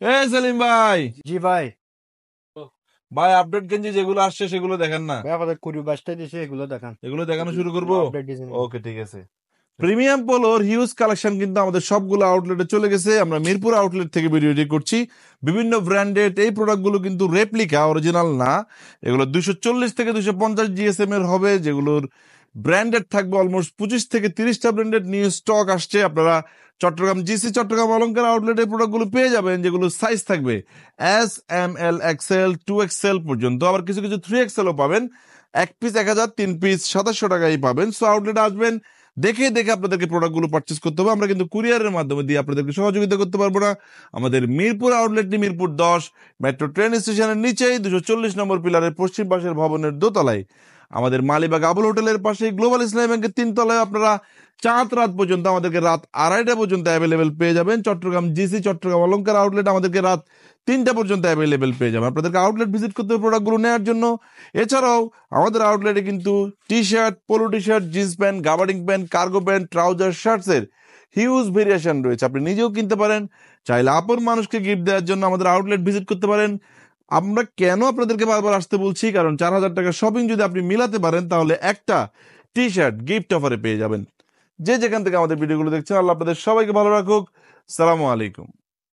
সেলিম ভাই, জি ভাই। ভাই আপডেট গেঞ্জি যেগুলো আসছে সেগুলো দেখেন না, ভাই আমাদের কুড়ি বাইশটা দিয়েছে, এগুলো দেখান। এগুলো দেখানো শুরু করবো। Update design. ওকে, ঠিক আছে। প্রিমিয়াম পোলোর হিউজ কালেকশন কিন্তু আমাদের সবগুলো আউটলেটে চলে গেছে। আমরা মিরপুর আউটলেট থেকে ভিডিওটি করছি। বিভিন্ন ব্র্যান্ডেড এই প্রোডাক্টগুলো কিন্তু রেপ্লিকা, অরিজিনাল না। এগুলো 240 থেকে 250 জিএসএম এর হবে, যেগুলোর ব্র্যান্ডেড থাকবে অলমোস্ট 25 থেকে 30টা ব্র্যান্ডেড নিউ স্টক আসছে। আপনারা চট্টগ্রাম জিসি, চট্টগ্রাম অলংকার আউটলেটে প্রোডাক্টগুলো পেয়ে যাবেন, যেগুলো সাইজ থাকবে এস, এম, এল, এক্সেল, 2XL পর্যন্ত। আবার কিছু কিছু 3XLও পাবেন। এক পিস 1000, 3 পিস 2700 টাকায় পাবেন। সো আউটলেটে আসবেন, দেখে দেখে আপনাদেরকে প্রোডাক্টগুলো পারচেস করতে হবে। আমরা কিন্তু কুরিয়ারের মাধ্যমে দিয়ে আপনাদেরকে সহযোগিতা করতে পারবো না। আমাদের মিরপুর আউটলেটটি মিরপুর 10 মেট্রো ট্রেন স্টেশনের নিচেই 240 নম্বর পিলারের পশ্চিম পাশের ভবনের দোতলায়, আমাদের মালিবাগ আবুল হোটেলের পাশে গ্লোবাল ইসলামী ব্যাংকের 3 তলায় আপনারা চাঁদ রাত পর্যন্ত আমাদেরকে রাত 2:30 পর্যন্ত অ্যাভেলেবেল পেয়ে যাবেন। চট্টগ্রাম জিসি, চট্টগ্রাম অলংকার আউটলেট আমাদেরকে রাত 3টা পর্যন্ত অ্যাভেলেবেল পেয়ে যাবেন। আপনাদেরকে আউটলেট ভিজিট করতে হবে প্রোডাক্টগুলো নেওয়ার জন্য। এছাড়াও আমাদের আউটলেটে কিন্তু T shirt, polo T shirt, jeans pants, gabardine pants, cargo pants, trouser, শার্টসের হিউজ ভেরিয়েশন রয়েছে। আপনি নিজেও কিনতে পারেন, চাইলে আপন মানুষকে গিফট দেওয়ার জন্য আমাদের আউটলেট ভিজিট করতে পারেন। আমরা কেন আপনাদেরকে বারবার আসতে বলছি, কারণ 4000 টাকা শপিং যদি আপনি মিলাতে পারেন, তাহলে একটা টি শার্ট গিফট অফারে পেয়ে যাবেন। যে যেখান থেকে আমাদের ভিডিওগুলো দেখছেন, আল্লাহ আপনাদের সবাইকে ভালো রাখুক। সালামু আলাইকুম।